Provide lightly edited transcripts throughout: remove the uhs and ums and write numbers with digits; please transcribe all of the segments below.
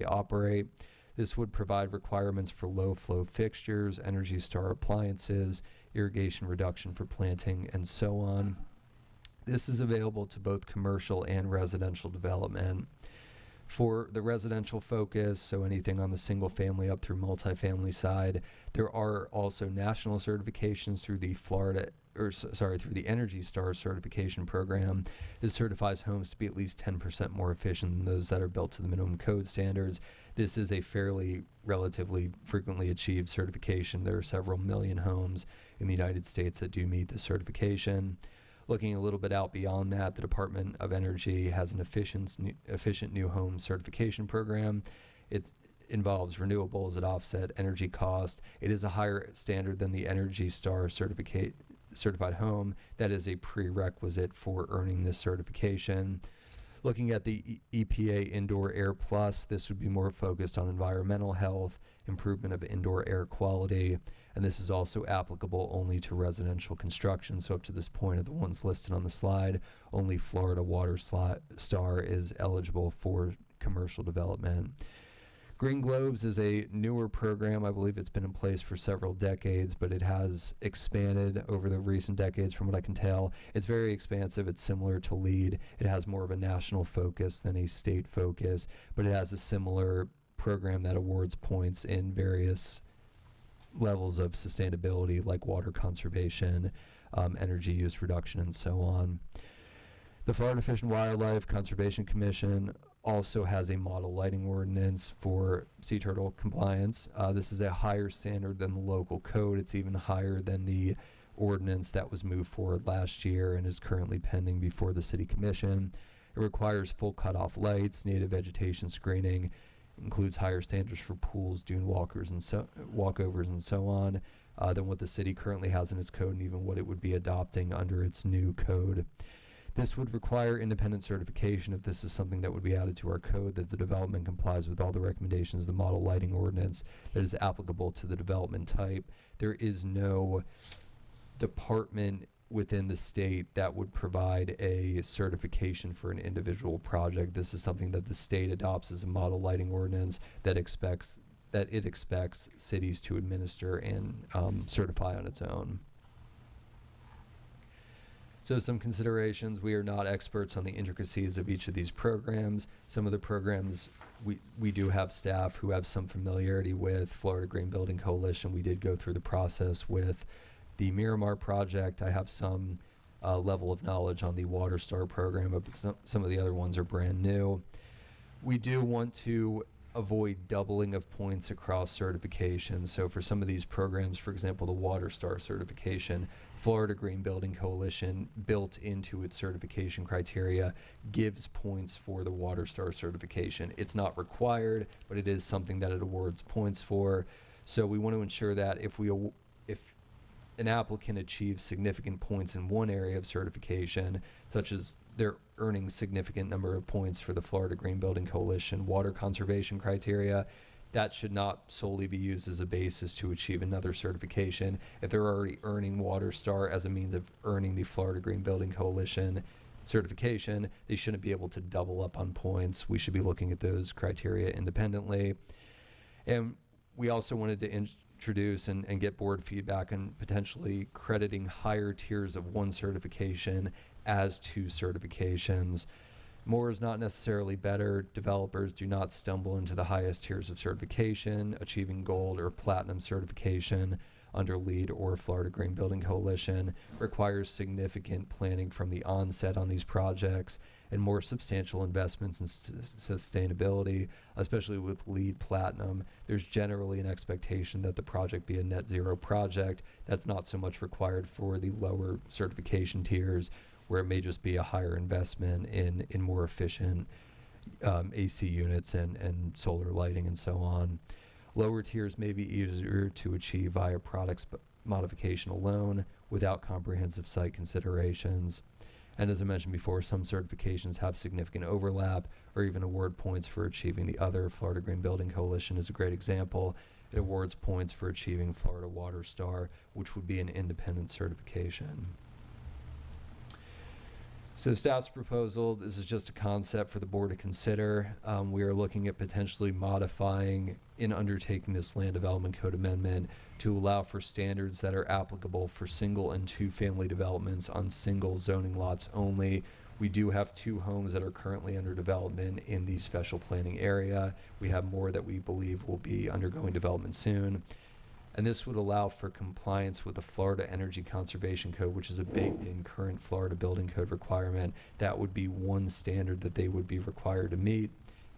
operate. This would provide requirements for low flow fixtures, Energy Star appliances, irrigation reduction for planting, and so on. This is available to both commercial and residential development. For the residential focus, so anything on the single family up through multifamily side, there are also national certifications through the through the Energy Star certification program. This certifies homes to be at least 10% more efficient than those that are built to the minimum code standards. This is a fairly relatively frequently achieved certification. There are several million homes in the United States that do meet the certification. Looking a little bit out beyond that, the Department of Energy has an efficient new home certification program. It involves renewables that offset energy cost. It is a higher standard than the Energy Star certified home. That is a prerequisite for earning this certification. Looking at the EPA Indoor Air Plus, this would be more focused on environmental health, improvement of indoor air quality, and this is also applicable only to residential construction. So up to this point of the ones listed on the slide, only Florida Water Star is eligible for commercial development. Green Globes is a newer program. I believe it's been in place for several decades, but it has expanded over the recent decades from what I can tell. It's very expansive. It's similar to LEED. It has more of a national focus than a state focus, but it has a similar program that awards points in various levels of sustainability like water conservation, energy use reduction, and so on. The Florida Fish and Wildlife Conservation Commission also has a model lighting ordinance for sea turtle compliance. This is a higher standard than the local code. It's even higher than the ordinance that was moved forward last year and is currently pending before the City Commission. It requires full cutoff lights, native vegetation screening, includes higher standards for pools, dune walkers, and walkovers, and so on, than what the city currently has in its code and even what it would be adopting under its new code. This would require independent certification if this is something that would be added to our code, that the development complies with all the recommendations of the model lighting ordinance that is applicable to the development type. There is no department within the state that would provide a certification for an individual project. This is something that the state adopts as a model lighting ordinance that it expects cities to administer and certify on its own. So some considerations: we are not experts on the intricacies of each of these programs. Some of the programs we do have staff who have some familiarity with. Florida Green Building Coalition, we did go through the process with the Miramar project. I have some level of knowledge on the Water Star program, but some of the other ones are brand new. We do want to avoid doubling of points across certification. So for some of these programs, for example, the Water Star certification, Florida Green Building Coalition, built into its certification criteria, gives points for the Water Star certification. It's not required, but it is something that it awards points for. So we want to ensure that if an applicant achieves significant points in one area of certification, such as they're earning significant number of points for the Florida Green Building Coalition water conservation criteria, that should not solely be used as a basis to achieve another certification. If they're already earning Water Star as a means of earning the Florida Green Building Coalition certification, they shouldn't be able to double up on points. We should be looking at those criteria independently. And we also wanted to introduce and get board feedback on potentially crediting higher tiers of one certification as two certifications. More is not necessarily better. Developers do not stumble into the highest tiers of certification. Achieving gold or platinum certification under LEED or Florida Green Building Coalition requires significant planning from the onset on these projects and more substantial investments in sustainability. Especially with LEED Platinum, there's generally an expectation that the project be a net zero project. That's not so much required for the lower certification tiers, where it may just be a higher investment in more efficient AC units and solar lighting and so on. Lower tiers may be easier to achieve via products modification alone without comprehensive site considerations. And as I mentioned before, some certifications have significant overlap or even award points for achieving the other. Florida Green Building Coalition is a great example. It awards points for achieving Florida Water Star, which would be an independent certification. So staff's proposal, this is just a concept for the board to consider. We are looking at potentially modifying in undertaking this land development code amendment to allow for standards that are applicable for single and two family developments on single zoning lots only. We do have 2 homes that are currently under development in the special planning area. We have more that we believe will be undergoing development soon. And this would allow for compliance with the Florida Energy Conservation Code, which is a baked-in current Florida building code requirement. That would be one standard that they would be required to meet,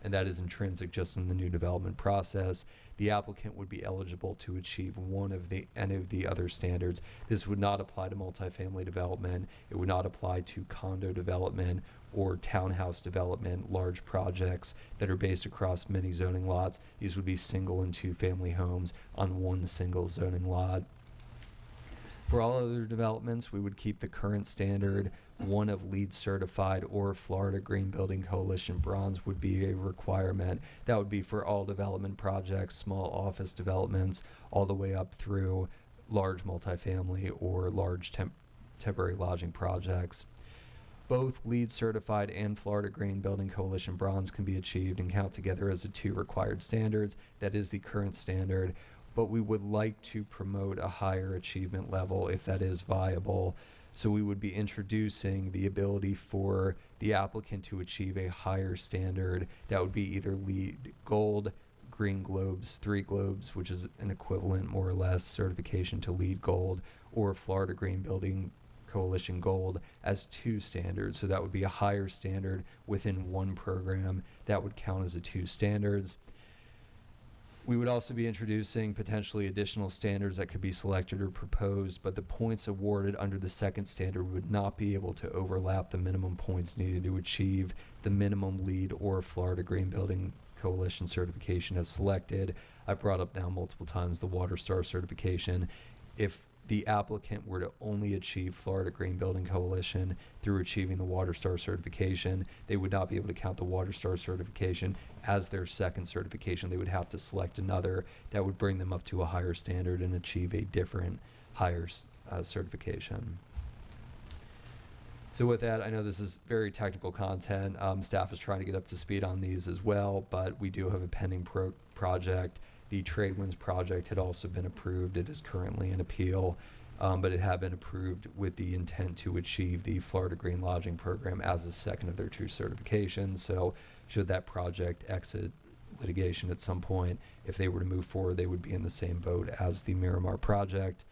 and that is intrinsic just in the new development process. The applicant would be eligible to achieve any of the other standards. This would not apply to multifamily development. It would not apply to condo development or townhouse development, large projects that are based across many zoning lots. These would be single and two family homes on one single zoning lot. For all other developments, we would keep the current standard. One of LEED certified or Florida Green Building Coalition bronze would be a requirement. That would be for all development projects, small office developments, all the way up through large multifamily or large temporary lodging projects. Both LEED certified and Florida Green Building Coalition bronze can be achieved and count together as the 2 required standards. That is the current standard, but we would like to promote a higher achievement level if that is viable. So we would be introducing the ability for the applicant to achieve a higher standard. That would be either LEED Gold, Green Globes, 3 Globes, which is an equivalent more or less certification to LEED Gold, or Florida Green Building Coalition Gold as 2 standards. So that would be a higher standard within one program. That would count as the 2 standards. We would also be introducing potentially additional standards that could be selected or proposed, but the points awarded under the 2nd standard would not be able to overlap the minimum points needed to achieve the minimum LEED or Florida Green Building Coalition certification as selected. I brought up now multiple times the Water Star certification. If the applicant were to only achieve Florida Green Building Coalition through achieving the Water Star certification, they would not be able to count the Water Star certification as their 2nd certification. They would have to select another that would bring them up to a higher standard and achieve a different higher certification. So with that, I know this is very technical content. Staff is trying to get up to speed on these as well, but we do have a pending project. The Tradewinds project had also been approved. It is currently in appeal, but it had been approved with the intent to achieve the Florida Green Lodging Program as a 2nd of their 2 certifications. So should that project exit litigation at some point, if they were to move forward, they would be in the same boat as the Miramar project.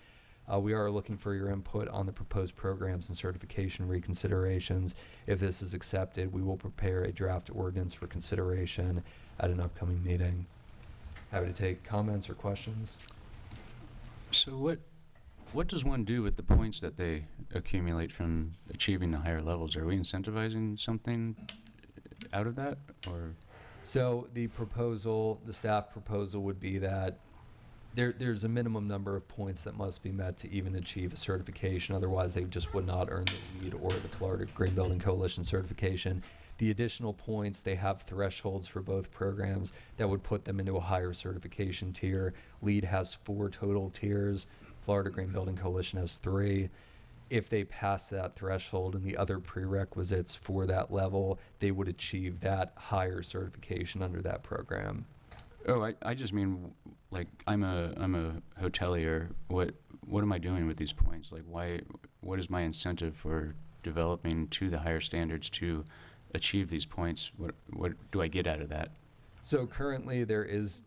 We are looking for your input on the proposed programs and certification reconsiderations. If this is accepted, we will prepare a draft ordinance for consideration at an upcoming meeting. Happy to take comments or questions. So what does one do with the points that they accumulate from achieving the higher levels? Are we incentivizing something out of that, or? So the staff proposal would be that there's a minimum number of points that must be met to even achieve a certification. Otherwise, they just would not earn the LEED or the Florida Green Building Coalition certification. The additional points, they have thresholds for both programs that would put them into a higher certification tier. LEED has 4 total tiers. Florida Green Building Coalition has 3. If they pass that threshold and the other prerequisites for that level, they would achieve that higher certification under that program. Oh, I just mean, like, I'm a hotelier. What am I doing with these points? Like, what is my incentive for developing to the higher standards to achieve these points? What do I get out of that? So currently there is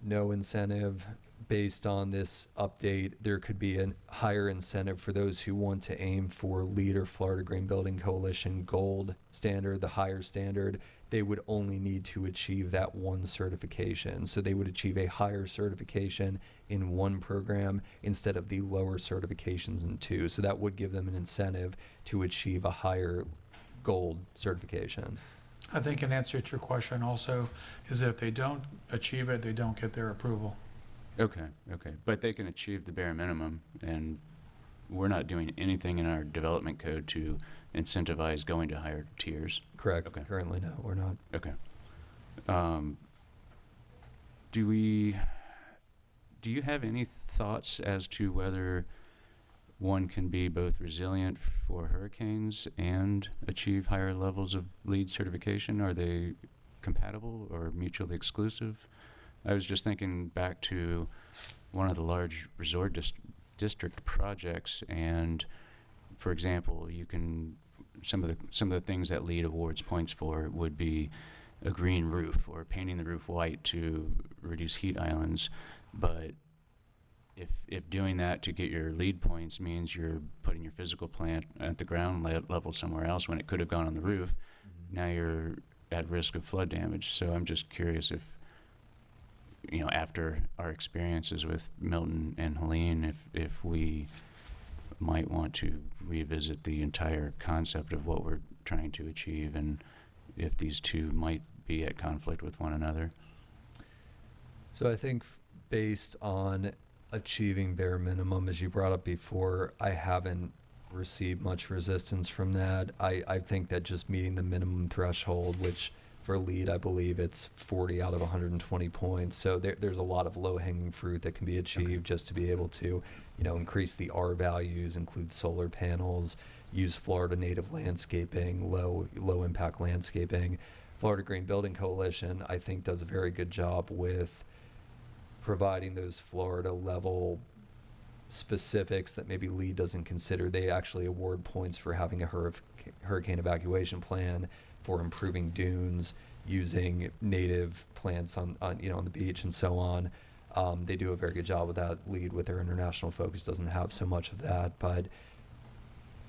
no incentive. Based on this update, there could be a higher incentive for those who want to aim for LEED or Florida Green Building Coalition Gold standard, the higher standard. They would only need to achieve that 1 certification. So they would achieve a higher certification in 1 program instead of the lower certifications in 2. So that would give them an incentive to achieve a higher Gold certification. I think an answer to your question also is that if they don't achieve it, they don't get their approval. Okay. But they can achieve the bare minimum, and we're not doing anything in our development code to incentivize going to higher tiers. Correct. Okay. Currently, no, we're not. Okay. Do you have any thoughts as to whether one can be both resilient for hurricanes and achieve higher levels of LEED certification? Are they compatible or mutually exclusive? I was just thinking back to one of the large resort district projects, and for example, you can some of the things that LEED awards points for would be a green roof or painting the roof white to reduce heat islands, but if doing that to get your LEED points means you're putting your physical plant at the ground level somewhere else when it could have gone on the roof, now you're at risk of flood damage. So I'm just curious if, after our experiences with Milton and Helene, if we might want to revisit the entire concept of what we're trying to achieve, and if these two might be at conflict with one another. So I think based on achieving bare minimum, as you brought up before, I haven't received much resistance from that. I think that just meeting the minimum threshold, which for LEED, I believe it's 40 out of 120 points. So there's a lot of low-hanging fruit that can be achieved just to be able to, increase the R values, include solar panels, use Florida native landscaping, low impact landscaping. Florida Green Building Coalition, I think, does a very good job with providing those Florida level specifics that maybe LEED doesn't consider. They actually award points for having a hurricane evacuation plan, for improving dunes, using native plants on the beach and so on. They do a very good job with that. LEED, with their international focus, doesn't have so much of that, but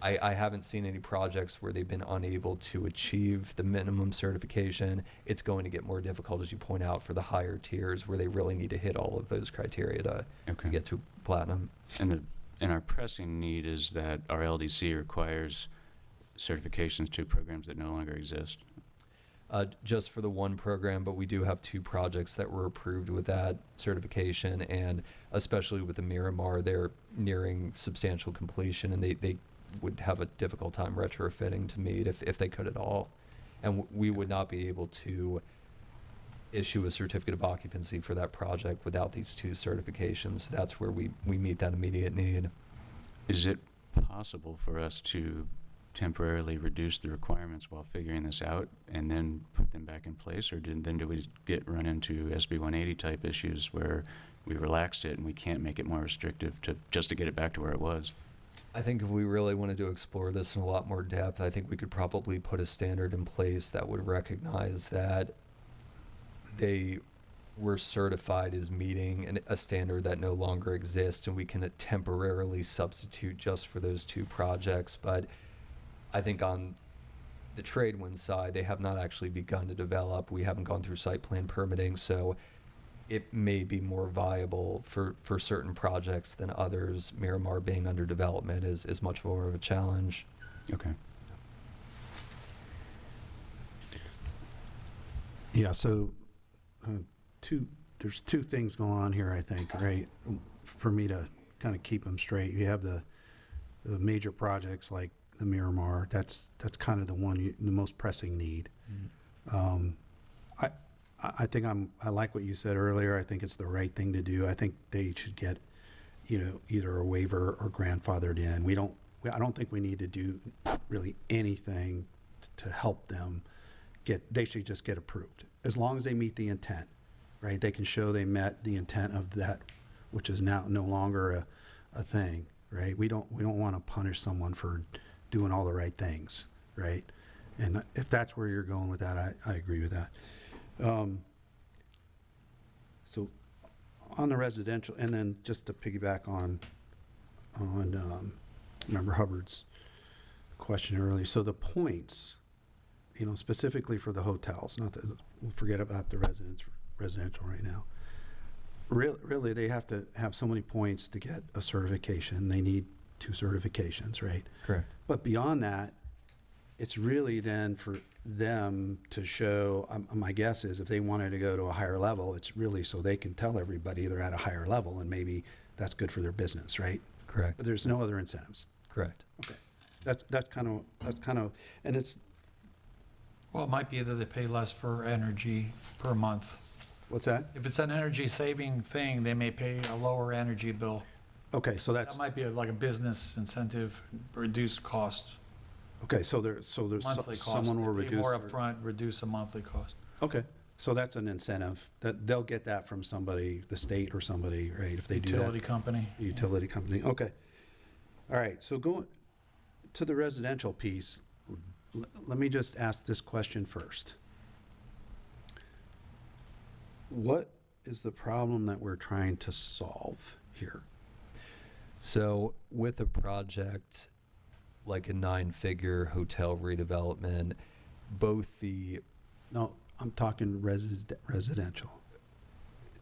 I haven't seen any projects where they've been unable to achieve the minimum certification. It's going to get more difficult, as you point out, for the higher tiers where they really need to hit all of those criteria to get to platinum. And our pressing need is that our LDC requires certifications to programs that no longer exist. Just for the one program, but we do have two projects that were approved with that certification, and especially with the Miramar, they're nearing substantial completion, and they would have a difficult time retrofitting to meet if they could at all. And we would not be able to issue a certificate of occupancy for that project without these two certifications. That's where we meet that immediate need. Is it possible for us to temporarily reduce the requirements while figuring this out and then put them back in place, or do we run into SB 180 type issues where we relaxed it and we can't make it more restrictive just to get it back to where it was? I think if we really wanted to explore this in a lot more depth, I think we could probably put a standard in place that would recognize that they were certified as meeting a standard that no longer exists, and we can temporarily substitute just for those two projects. But I think on the Tradewind side, they have not actually begun to develop. We haven't gone through site plan permitting, so it may be more viable for certain projects than others. Miramar being under development is much more of a challenge. Okay. Yeah, so there's two things going on here, I think, right? For me to kind of keep them straight, you have the major projects like the Miramar. That's kind of the most pressing need. Mm-hmm. I think I like what you said earlier. I think it's the right thing to do. I think they should get, either a waiver or grandfathered in. I don't think we need to do really anything to help them they should just get approved. As long as they meet the intent, right? They can show they met the intent of that, which is now no longer a thing, right? We don't want to punish someone for doing all the right things, right? And if that's where you're going with that, I agree with that. So on the residential, and then just to piggyback on Member Hubbard's question earlier. So the points, specifically for the hotels, we'll forget about the residential right now. Really, they have to have so many points to get a certification. They need 2 certifications, right? Correct. But beyond that, it's really then for them to show, my guess is if they wanted to go to a higher level, it's really so they can tell everybody they're at a higher level, and maybe that's good for their business, right? Correct. But there's no other incentives. Correct. Okay. That's kind of, and it's, Well, it might be that they pay less for energy per month. what's that? If it's an energy saving thing, they may pay a lower energy bill. Okay, so that's, That might be like a business incentive, reduce cost, okay, so there's monthly cost. someone will Pay reduce. more upfront, reduce a monthly cost. Okay, so that's an incentive, that they'll get that from somebody, the state or somebody, right, if they do that? Utility company. The utility company, okay. All right, so going to the residential piece, let me just ask this question first. What is the problem that we're trying to solve here? So with a project like a 9-figure hotel redevelopment, both the, No, I'm talking residential.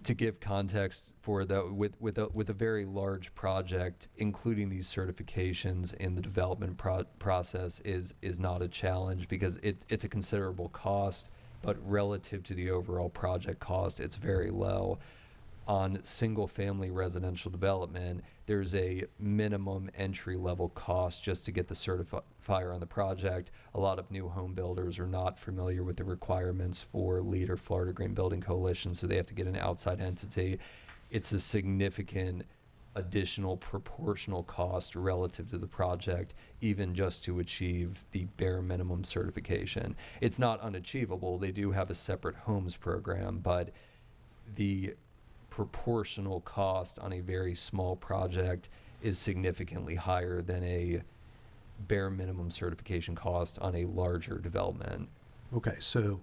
to give context for that, with a very large project, including these certifications in the development process is not a challenge, because it's a considerable cost, but relative to the overall project cost, it's very low. On single-family residential development, there's a minimum entry-level cost just to get the certifier on the project. A lot of new home builders are not familiar with the requirements for LEED or Florida Green Building Coalition, so they have to get an outside entity. It's a significant additional proportional cost relative to the project, even just to achieve the bare minimum certification. It's not unachievable. They do have a separate homes program, but the proportional cost on a very small project is significantly higher than a bare minimum certification cost on a larger development. Okay, so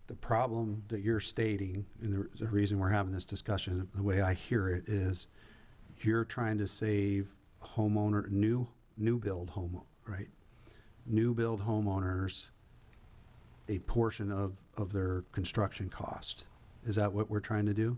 the problem that you're stating, and the reason we're having this discussion, the way I hear it, is you're trying to save homeowner, new build home, right? New build homeowners a portion of their construction cost. Is that what we're trying to do?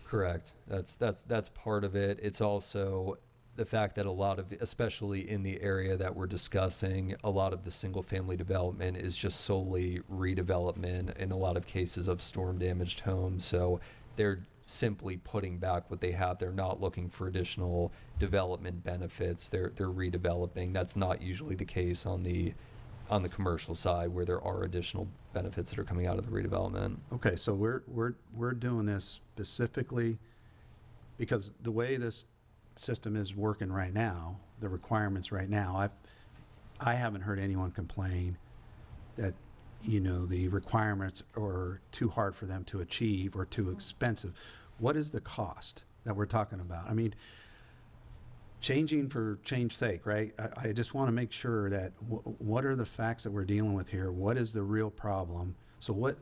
Correct. That's part of it. It's also the fact that a lot of, especially in the area that we're discussing, a lot of the single family development is just solely redevelopment in a lot of cases of storm damaged homes. So they're simply putting back what they have. They're not looking for additional development benefits. They're redeveloping. That's not usually the case on the commercial side, where there are additional benefits that are coming out of the redevelopment. Okay, so we're doing this specifically because the way this system is working right now, the requirements right now, I haven't heard anyone complain that, you know, the requirements are too hard for them to achieve or too expensive. What is the cost that we're talking about? I mean, changing for change's sake, right? I just want to make sure that what are the facts that we're dealing with here? What is the real problem? So what,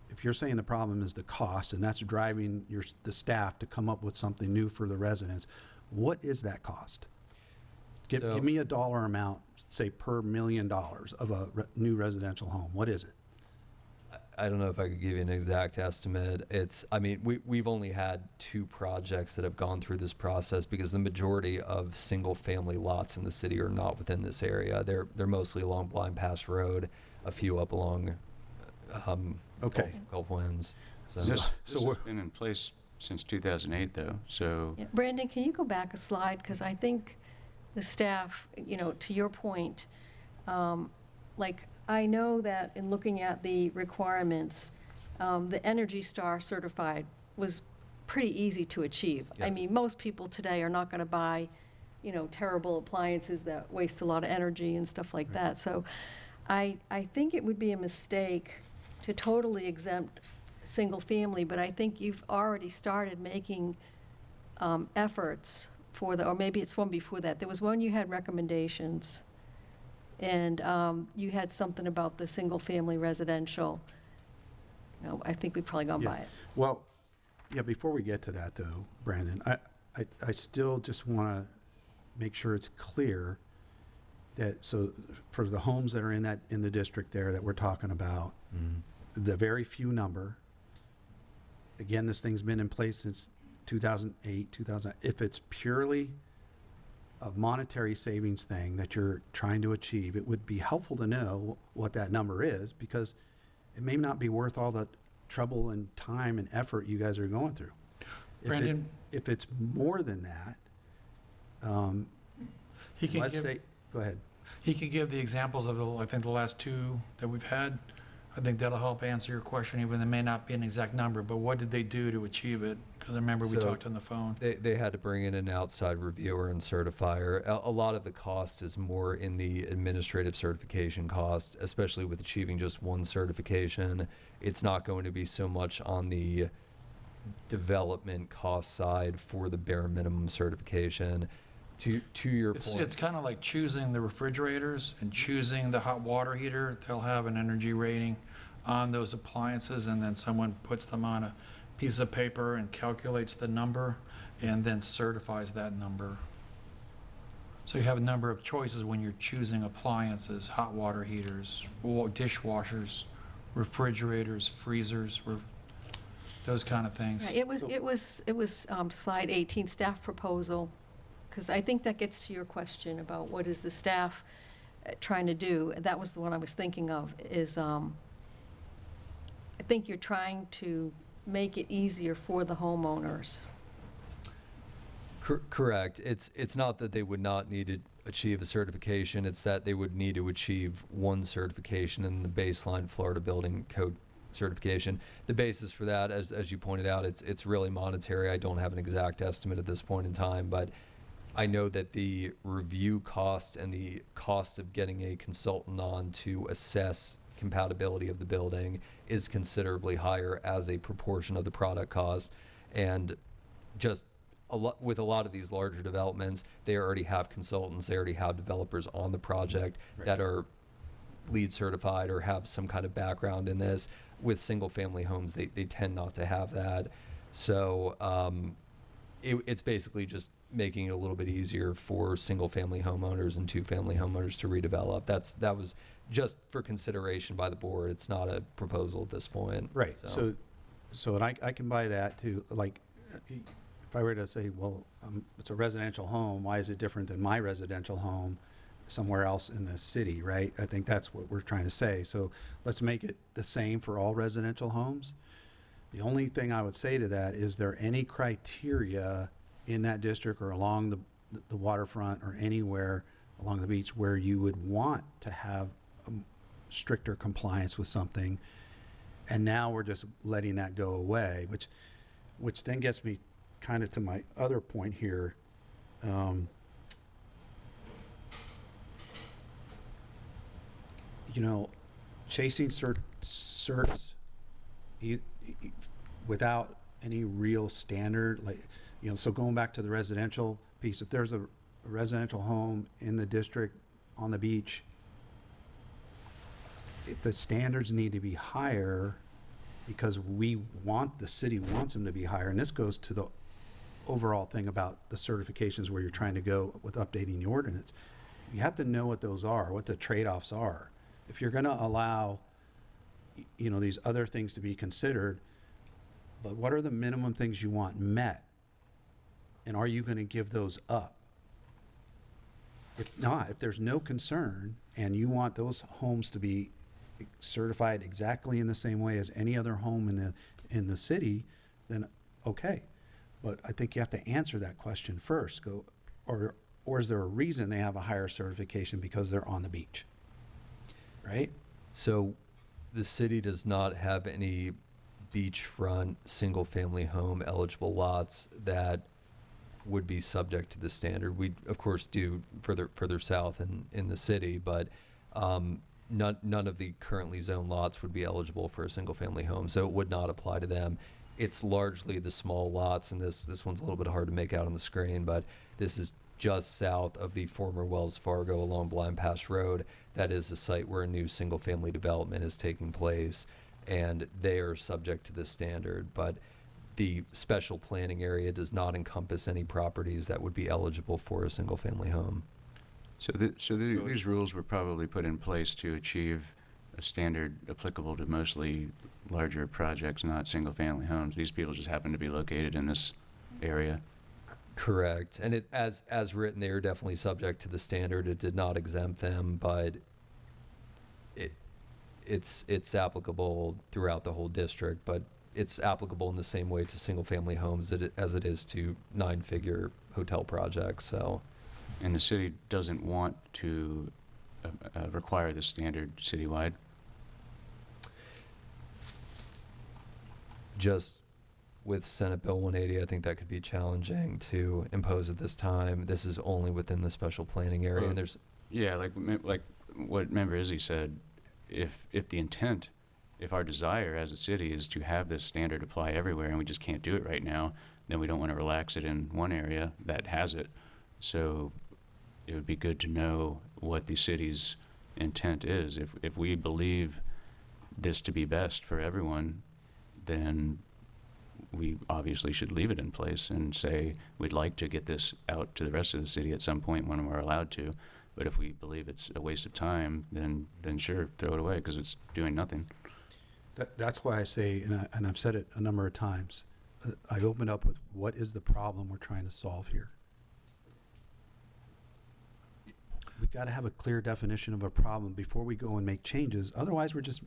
if you're saying the problem is the cost, and that's driving the staff to come up with something new for the residents, what is that cost? Give me a dollar amount, say per $1 million of a new residential home. What is it? I don't know if I could give you an exact estimate. I mean, we've only had 2 projects that have gone through this process, because the majority of single family lots in the city are not within this area. They're mostly along Blind Pass Road, a few up along Okay. Gulf Winds. So This So has we're- been in place since 2008, though, so Yeah, Brandon, can you go back a slide? Because I think the staff, you know, to your point, like, I know that in looking at the requirements, the Energy Star certified was pretty easy to achieve. I Yes. mean, most people today are not going to buy, you know, terrible appliances that waste a lot of energy and stuff like that. So I think it would be a mistake to totally exempt single family, but I think you've already started making efforts for or maybe it's one before that. There was one you had recommendations, and you had something about the single-family residential. No, I think we've probably gone Yeah. by it. Well, yeah, before we get to that though, Brandon, I still just want to make sure it's clear that, so for the homes that are in the district there that we're talking about, the very few number, again, this thing's been in place since 2008, if it's purely a monetary savings thing that you're trying to achieve, it would be helpful to know what that number is, because it may not be worth all the trouble and time and effort you guys are going through. Brandon? If it's more than that, He can let's give, say, go ahead. he can give the examples of, I think, the last 2 that we've had. I think that'll help answer your question, even though it may not be an exact number, but what did they do to achieve it? Because I remember we So- talked on the phone. They had to bring in an outside reviewer and certifier. A lot of the cost is more in the administrative certification cost, especially with achieving just one certification. It's not going to be so much on the development cost side for the bare minimum certification. To your point. It's kind of like choosing the refrigerators and choosing the hot water heater. They'll have an energy rating on those appliances, and then someone puts them on a piece of paper and calculates the number and then certifies that number. So you have a number of choices when you're choosing appliances: hot water heaters, dishwashers, refrigerators, freezers, those kind of things. Yeah, it was slide 18, staff proposal, because I think that gets to your question about what is the staff trying to do. That was the one I was thinking of, is I think you're trying to make it easier for the homeowners. Correct. It's not that they would not need to achieve a certification. It's that they would need to achieve one certification in the baseline Florida Building Code certification. The basis for that, as you pointed out, it's really monetary. I don't have an exact estimate at this point in time, but I know that the review cost and the cost of getting a consultant on to assess compatibility of the building is considerably higher as a proportion of the product cost. And just with a lot of these larger developments, they already have consultants, they already have developers on the project that are LEED certified or have some kind of background in this. With single family homes, they tend not to have that. So it's basically just making it a little bit easier for single family homeowners and two family homeowners to redevelop. That was just for consideration by the board. It's not a proposal at this point. Right, so and I can buy that too. Like, if I were to say, well, it's a residential home, why is it different than my residential home somewhere else in the city, right? I think that's what we're trying to say. So let's make it the same for all residential homes. The only thing I would say to that, is there any criteria in that district or along the waterfront or anywhere along the beach where you would want to have stricter compliance with something? And now we're just letting that go away, which then gets me kind of to my other point here. You know, chasing certs without any real standard, like, you know, so going back to the residential piece, if there's a residential home in the district on the beach, if the standards need to be higher because the city wants them to be higher, and this goes to the overall thing about the certifications where you're trying to go with updating the ordinance, you have to know what those are, what the trade-offs are. If you're gonna allow, you know, these other things to be considered, but what are the minimum things you want met? And are you gonna give those up? If not, if there's no concern and you want those homes to be certified exactly in the same way as any other home in the city, then okay. But I think you have to answer that question first. Or is there a reason they have a higher certification because they're on the beach? Right? So the city does not have any beachfront single-family home eligible lots that would be subject to the standard. We, of course, do further south in the city, but none of the currently zoned lots would be eligible for a single-family home, so it would not apply to them. It's largely the small lots, and this one's a little bit hard to make out on the screen, but this is just south of the former Wells Fargo along Blind Pass Road. That is a site where a new single-family development is taking place, and they are subject to this standard. But the special planning area does not encompass any properties that would be eligible for a single-family home. So these rules were probably put in place to achieve a standard applicable to mostly larger projects, not single-family homes. These people just happen to be located in this area. Correct. And as written, they are definitely subject to the standard. It did not exempt them, but it's applicable throughout the whole district, but it's applicable in the same way to single-family homes as it is to 9-figure hotel projects. So, And the city doesn't want to require this standard citywide? just with Senate Bill 180, I think that could be challenging to impose at this time. This is only within the special planning area, Well, and there's Yeah, like what Member Izzy said, if the intent, if our desire as a city is to have this standard apply everywhere and we just can't do it right now, then we don't want to relax it in one area that has it. So it would be good to know what the city's intent is. If we believe this to be best for everyone, then we obviously should leave it in place and say we'd like to get this out to the rest of the city at some point when we're allowed to. But if we believe it's a waste of time, then sure, throw it away because it's doing nothing. That's why I say, and I've said it a number of times, I opened up with what is the problem we're trying to solve here. We've got to have a clear definition of a problem before we go and make changes. Otherwise, we're just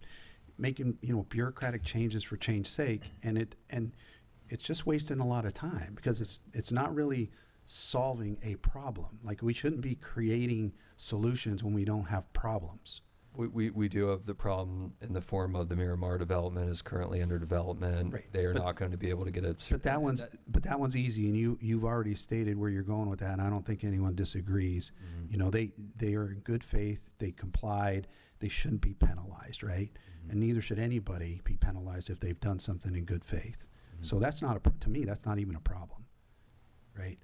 making, bureaucratic changes for change's sake, and it's just wasting a lot of time because it's not really solving a problem. Like, we shouldn't be creating solutions when we don't have problems. we do have the problem in the form of the Miramar development is currently under development. Right, They are but- not going to be able to get a. But that one's easy, and you've already stated where you're going with that, and I don't think anyone disagrees. They are in good faith, they complied, they shouldn't be penalized, right? And neither should anybody be penalized if they've done something in good faith. So that's not to me, that's not even a problem, right?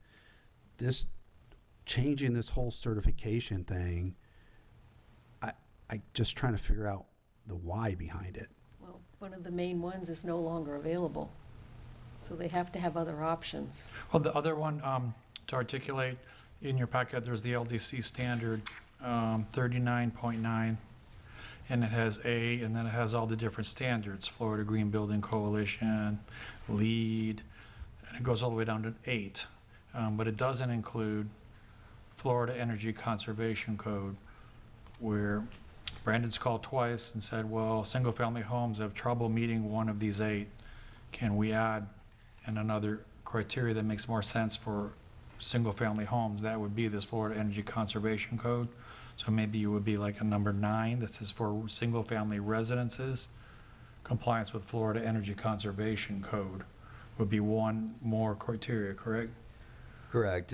Changing this whole certification thing, I just trying to figure out the why behind it. Well, one of the main ones is no longer available, so they have to have other options. Well, the other one, to articulate, in your packet, there's the LDC standard, 39.9, and it has A, and then it has all the different standards, Florida Green Building Coalition, LEED, and it goes all the way down to 8. But it doesn't include Florida Energy Conservation Code, where Brandon's called twice and said, well, single-family homes have trouble meeting one of these 8. Can we add in another criteria that makes more sense for single-family homes? That would be this Florida Energy Conservation Code. So maybe you would be like a number 9 that says for single-family residences, compliance with Florida Energy Conservation Code would be one more criteria, correct? Correct.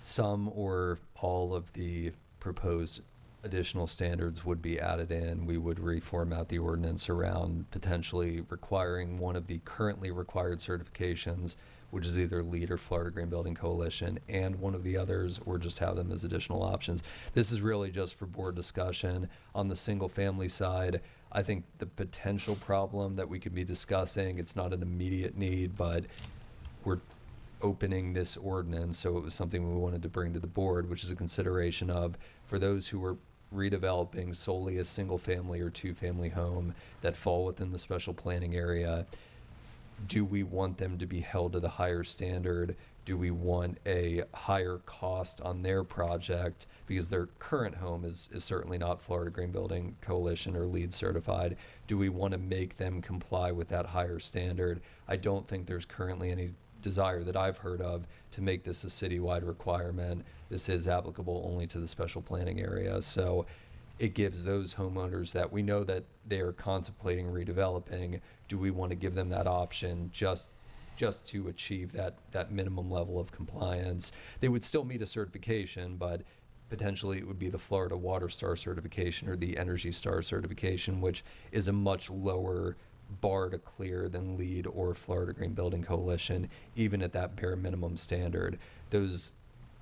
Some or all of the proposed additional standards would be added in. We would reformat the ordinance around potentially requiring one of the currently required certifications, which is either LEED or Florida Green Building Coalition, and one of the others, or just have them as additional options. This is really just for board discussion. On the single family side, I think the potential problem that we could be discussing, it's not an immediate need, but we're opening this ordinance, so it was something we wanted to bring to the board, which is a consideration of, for those who are redeveloping solely a single family or 2-family home that fall within the special planning area, do we want them to be held to the higher standard? Do we want a higher cost on their project because their current home is certainly not Florida Green Building Coalition or LEED certified? Do we want to make them comply with that higher standard? I don't think there's currently any desire that I've heard of to make this a citywide requirement. This is applicable only to the special planning area. So it gives those homeowners that we know that they are contemplating redeveloping, do we want to give them that option just to achieve that minimum level of compliance? They would still meet a certification, but potentially it would be the Florida Water Star certification or the Energy Star certification, which is a much lower bar to clear than LEED or Florida Green Building Coalition, even at that bare minimum standard. Those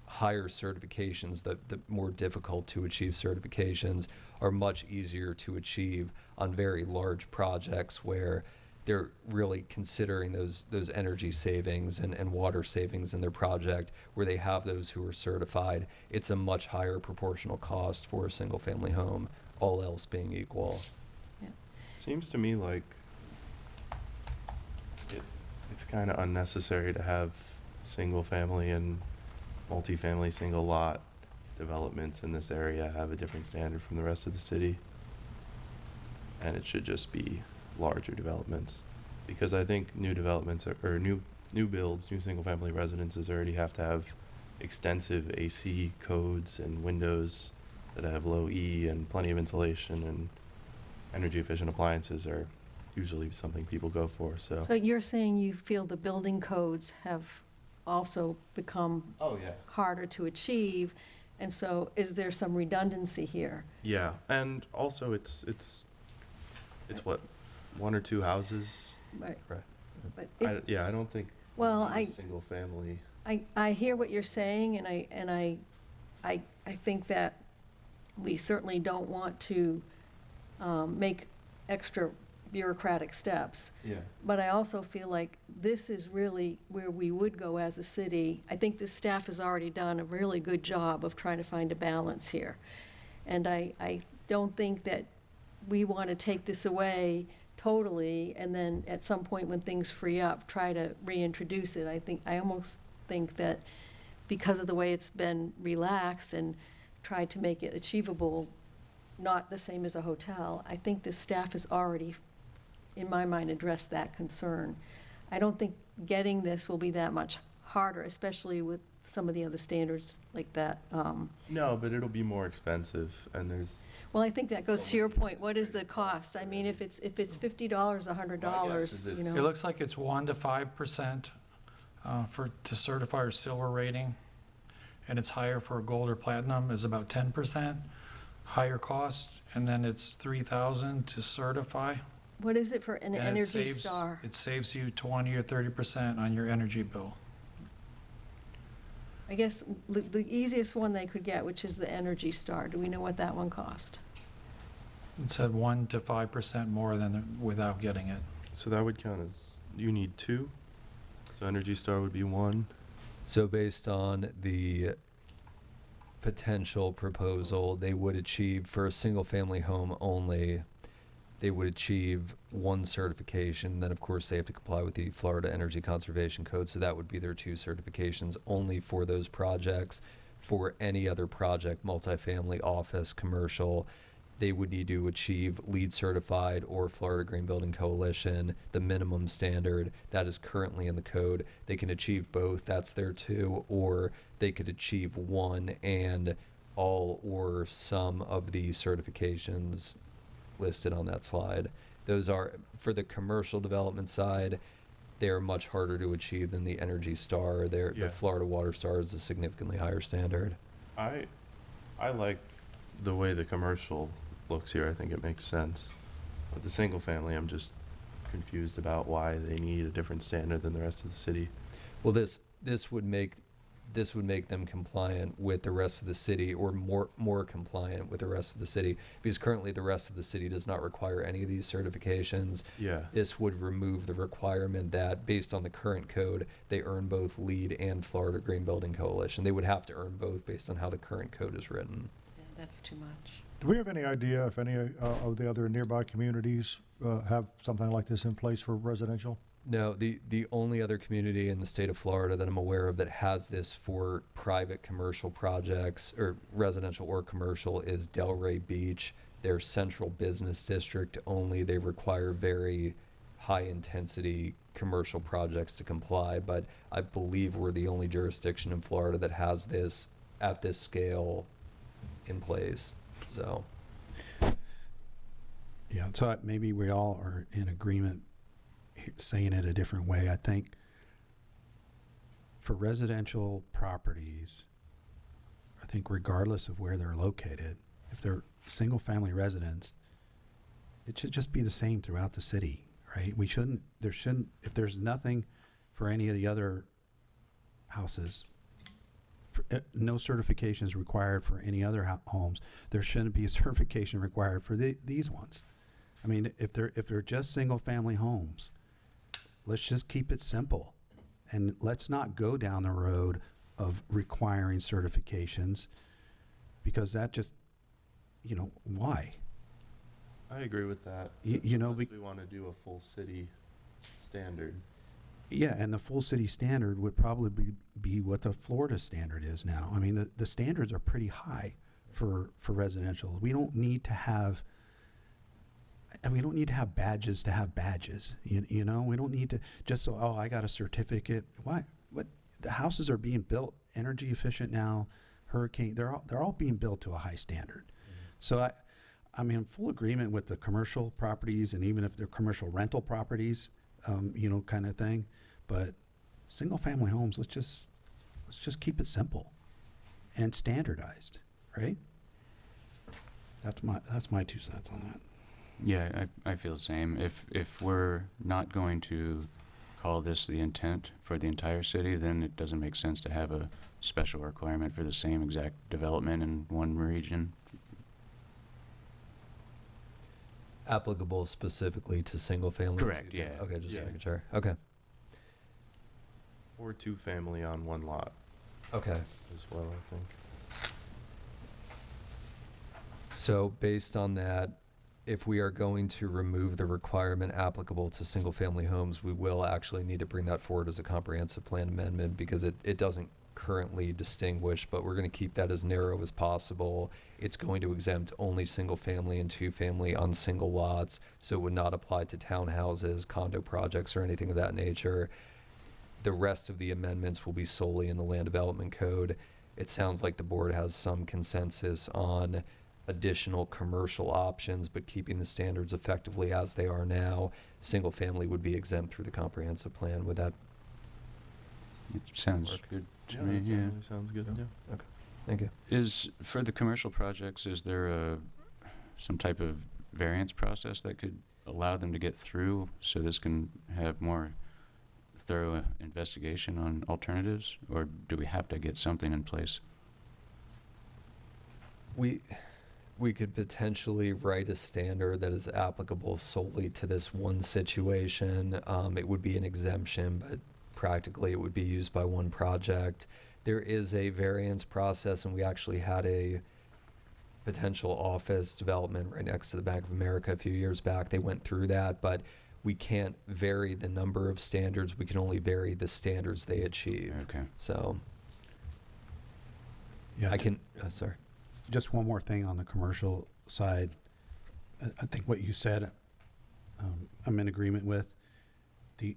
higher certifications, the more difficult to achieve certifications, are much easier to achieve on very large projects where they're really considering those energy savings and water savings in their project, where they have those who are certified. It's a much higher proportional cost for a single family home, all else being equal. Seems to me like it's kind of unnecessary to have single family and multifamily single lot developments in this area have a different standard from the rest of the city. And it should just be larger developments. Because I think new developments or new builds, new single family residences already have to have extensive AC codes and windows that have low E and plenty of insulation, and energy efficient appliances are usually something people go for, so. So you're saying you feel the building codes have also become Oh, yeah. harder to achieve, and so is there some redundancy here? Yeah, and also it's what, one or two houses? Right. Right. But it, Yeah, I don't think. we Well, need a I- single family. I hear what you're saying, and I think that we certainly don't want to make extra bureaucratic steps. Yeah. But I also feel like this is really where we would go as a city. I think the staff has already done a really good job of trying to find a balance here. And I don't think that we want to take this away totally, and then at some point when things free up, try to reintroduce it. I almost think that because of the way it's been relaxed and tried to make it achievable, not the same as a hotel, I think the staff has already, in my mind, addressed that concern. I don't think getting this will be that much harder, especially with some of the other standards like that. No, but it'll be more expensive, and there's. Well, I think that goes to your point. What is the cost? I mean, if it's $50, $100, is you it's- It know. looks like it's 1 to 5% to certify or silver rating, and it's higher for a gold or platinum is about 10% higher cost, and then it's 3,000 to certify. What is it for an and it Energy saves- Star? It saves you 20 or 30% on your energy bill. I guess the easiest one they could get, which is the Energy Star. Do we know what that one cost? It said 1 to 5% more than without getting it. So that would count as, you need two? So Energy Star would be one? So based on the potential proposal, they would achieve, for a single-family home only, they would achieve one certification. Then, of course, they have to comply with the Florida Energy Conservation Code, so that would be their two certifications only for those projects. For any other project, multifamily, office, commercial, they would need to achieve LEED certified or Florida Green Building Coalition, the minimum standard that is currently in the code. They can achieve both, that's their two, or they could achieve one and all or some of the certifications listed on that slide. Those are, for the commercial development side, they're much harder to achieve than the Energy Star. Yeah. The Florida Water Star is a significantly higher standard. I like the way the commercial looks here. I think it makes sense. But the single family, I'm just confused about why they need a different standard than the rest of the city. Well, this would make them compliant with the rest of the city, or more compliant with the rest of the city, because currently the rest of the city does not require any of these certifications. Yeah. This would remove the requirement that, based on the current code, they earn both LEED and Florida Green Building Coalition. They would have to earn both based on how the current code is written. Yeah, that's too much. Do we have any idea if any of the other nearby communities have something like this in place for residential? No, the only other community in the state of Florida that I'm aware of that has this for private commercial projects, or residential or commercial, is Delray Beach. Their central business district only. They require very high-intensity commercial projects to comply, but I believe we're the only jurisdiction in Florida that has this at this scale in place. So, Yeah, so maybe we all are in agreement saying it a different way. I think for residential properties, I think regardless of where they're located, if they're single-family residents, it should just be the same throughout the city, right? If there's nothing for any of the other houses, no certification is required for any other homes, there shouldn't be a certification required for these ones. I mean, if they're just single-family homes, let's just keep it simple, and let's not go down the road of requiring certifications, because that just, why? I agree with that. You know, Unless we want to do a full city standard. Yeah, and the full city standard would probably be what the Florida standard is now. I mean, the standards are pretty high for residential. We don't need to have badges to have badges. You know, we don't need to just I got a certificate. Why? What? The houses are being built energy efficient now. Hurricane, they're all being built to a high standard. So I mean, I'm full agreement with the commercial properties and even if they're commercial rental properties, you know, kind of thing. But single-family homes, let's just keep it simple and standardized, right? That's my 2 cents on that. Yeah, I feel the same. If we're not going to call this the intent for the entire city, then it doesn't make sense to have a special requirement for the same exact development in one region. Applicable specifically to single-family? Correct, two-family? yeah. Okay, just Yeah. making sure. Okay. Or 2-family on one lot Okay. as well, I think. So based on that, if we are going to remove the requirement applicable to single-family homes, we will actually need to bring that forward as a comprehensive plan amendment because it doesn't currently distinguish, but we're going to keep that as narrow as possible. It's going to exempt only single-family and two-family on single lots, so it would not apply to townhouses, condo projects, or anything of that nature. The rest of the amendments will be solely in the land development code. It sounds like the board has some consensus on additional commercial options, but keeping the standards effectively as they are now. Single family would be exempt through the comprehensive plan. Would that It sounds Work. good to Yeah, me, that yeah. generally sounds good, yeah. thank you. Is, for the commercial projects, is there some type of variance process that could allow them to get through so this can have more thorough investigation on alternatives? Or do we have to get something in place? We could potentially write a standard that is applicable solely to this one situation. It would be an exemption, but practically it would be used by one project. There is a variance process, and we actually had a potential office development right next to the Bank of America a few years back. They went through that, but we can't vary the number of standards. We can only vary the standards they achieve. Okay. So Yeah. I can, sorry. Just one more thing on the commercial side. I think what you said, I'm in agreement with. The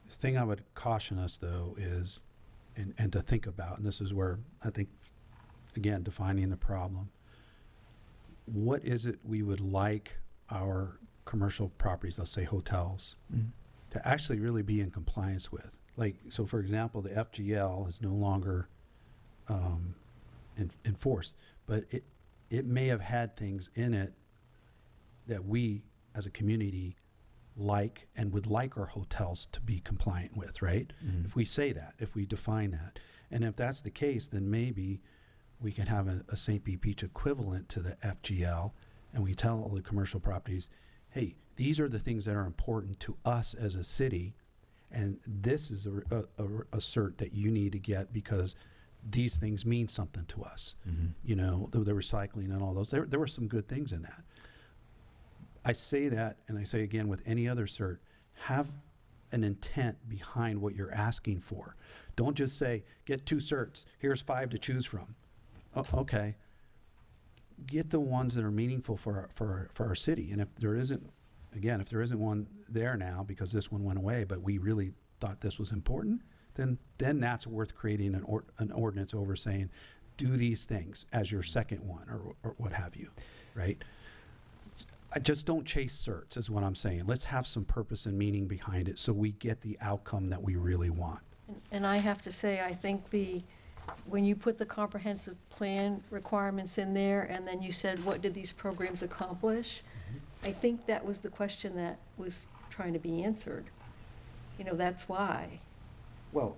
thing I would caution us though is, and to think about, and this is where I think, again, defining the problem. What is it we would like our commercial properties, let's say hotels, to actually really be in compliance with? Like, so for example, the FGL is no longer enforced, but it may have had things in it that we as a community like and would like our hotels to be compliant with, right? If we say that, if we define that, and if that's the case, then maybe we can have a St. Pete Beach equivalent to the FGL, and we tell all the commercial properties, hey, these are the things that are important to us as a city, and this is a cert that you need to get because these things mean something to us. You know, the recycling and all those. There were some good things in that. I say that, and I say again with any other cert, have an intent behind what you're asking for. Don't just say, get 2 certs, here's 5 to choose from. Okay. Get the ones that are meaningful for our city. And if there isn't, again, if there isn't one there now because this one went away, but we really thought this was important, then that's worth creating an ordinance over saying, do these things as your second one or what have you, right? I just don't chase certs is what I'm saying. Let's have some purpose and meaning behind it so we get the outcome that we really want. And I have to say, I think when you put the comprehensive plan requirements in there, and then you said, what did these programs accomplish? I think that was the question that was trying to be answered. You know, that's why. Well,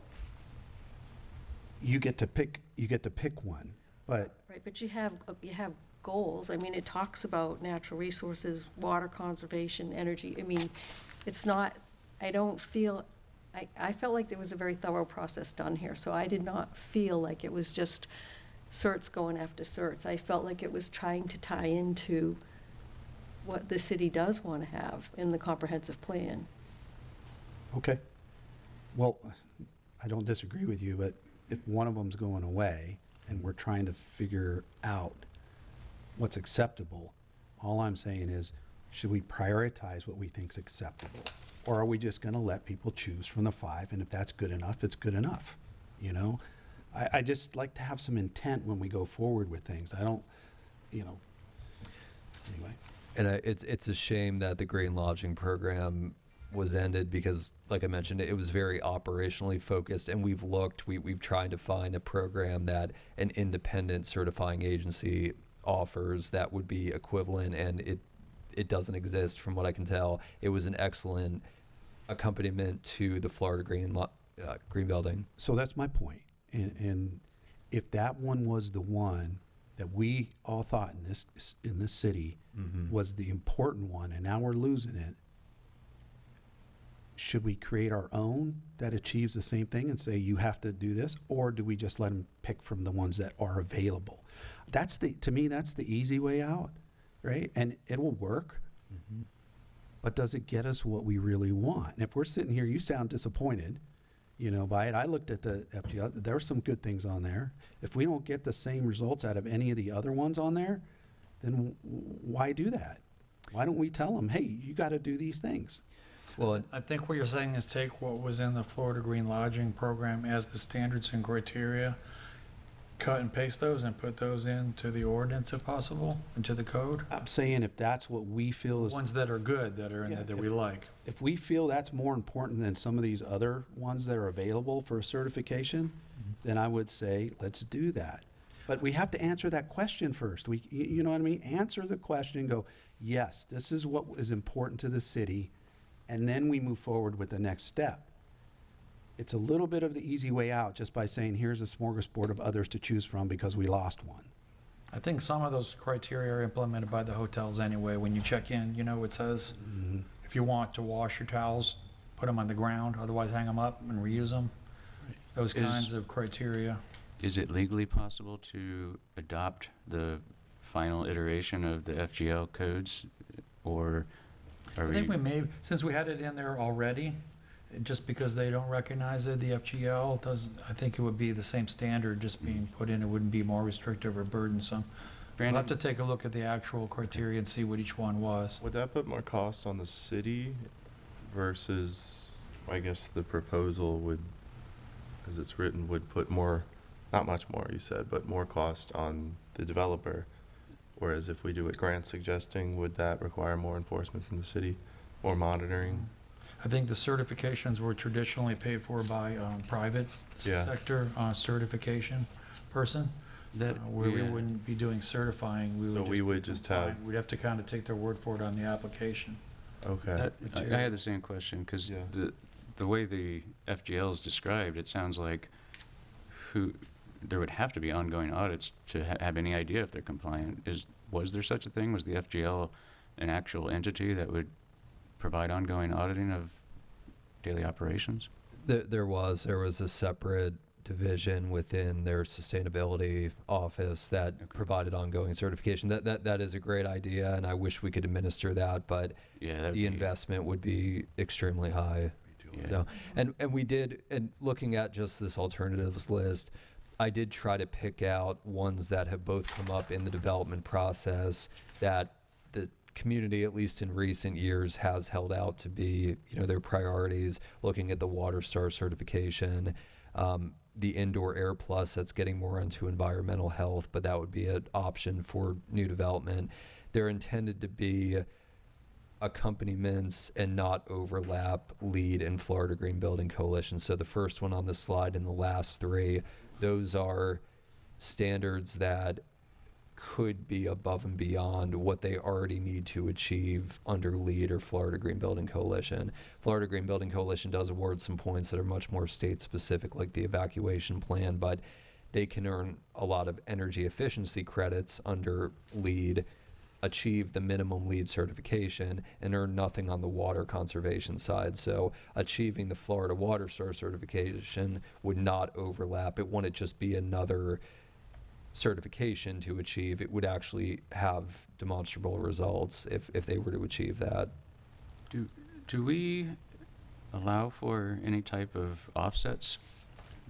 you get to pick one, but Right, but you have goals. I mean, it talks about natural resources, water conservation, energy. I mean, it's not, I felt like there was a very thorough process done here, so I did not feel like it was just certs going after certs. I felt like it was trying to tie into what the city does want to have in the comprehensive plan. okay. Well, I don't disagree with you, but if one of them's going away and we're trying to figure out what's acceptable, all I'm saying is, should we prioritize what we think's acceptable? Or are we just gonna let people choose from the 5, and if that's good enough, it's good enough, you know? I just like to have some intent when we go forward with things. I don't, you know, Anyway, And it's a shame that the green lodging program was ended because, like I mentioned, it was very operationally focused, and we've tried to find a program that an independent certifying agency offers that would be equivalent, and it doesn't exist from what I can tell. It was an excellent accompaniment to the Florida Green Building. so that's my point. And if that one was the one that we all thought in this city was the important one, and now we're losing it, should we create our own that achieves the same thing and say you have to do this, or do we just let them pick from the ones that are available? To me, that's the easy way out, right? And it will work. But does it get us what we really want? And if we're sitting here, you sound disappointed, by it. I looked at the FGL. There were some good things on there. If we don't get the same results out of any of the other ones on there, then why do that? Why don't we tell them, hey, you got to do these things? Well, I think what you're saying is take what was in the Florida Green Lodging Program as the standards and criteria, cut and paste those and put those into the ordinance if possible, into the code. I'm saying if that's what we feel is, Ones that are good, that are in Yeah, there that we like. if we feel that's more important than some of these other ones that are available for a certification, then I would say, let's do that. But we have to answer that question first. You know what I mean? Answer the question and go, yes, this is what is important to the city, and then we move forward with the next step. It's a little bit of the easy way out just by saying, here's a smorgasbord of others to choose from because we lost one. I think some of those criteria are implemented by the hotels anyway. When you check in, it says if you want to wash your towels, put them on the ground, otherwise hang them up and reuse them. Those kinds of criteria. Is it legally possible to adopt the final iteration of the FGL codes, or are I think we may, since we had it in there already, just because they don't recognize it, the FGL doesn't, I think it would be the same standard just being put in. It wouldn't be more restrictive or burdensome. We'll have to take a look at the actual criteria and see what each one was. Would that put more cost on the city versus, I guess the proposal would, as it's written, would put more, not much more, you said, but more cost on the developer? Whereas if we do what Grant's suggesting, would that require more enforcement from the city, more monitoring? I think the certifications were traditionally paid for by private Yeah. sector certification person. Where we wouldn't be doing certifying, we would So just we be would just have- compliant. We'd have to kind of take their word for it on the application. Okay. I had the same question, because Yeah. the way the FGL is described, it sounds like there would have to be ongoing audits to have any idea if they're compliant. Was there such a thing? Was the FGL an actual entity that would provide ongoing auditing of daily operations? there was a separate division within their sustainability office that provided ongoing certification. That is a great idea, and I wish we could administer that, but Yeah, that would the be, investment would be extremely high. yeah. So, and we did, and looking at just this alternatives list, I did try to pick out ones that have both come up in the development process that the community, at least in recent years, has held out to be, their priorities, looking at the Water Star certification, the Indoor Air Plus, that's getting more into environmental health, but that would be an option for new development. They're intended to be accompaniments and not overlap LEED and Florida Green Building Coalition. So the first one on the slide and the last three, those are standards that could be above and beyond what they already need to achieve under LEED or Florida Green Building Coalition. Florida Green Building Coalition does award some points that are much more state specific, like the evacuation plan, but they can earn a lot of energy efficiency credits under LEED, achieve the minimum LEED certification, and earn nothing on the water conservation side. So achieving the Florida Water Star certification would not overlap. It wouldn't just be another certification to achieve. It would actually have demonstrable results if they were to achieve that. Do we allow for any type of offsets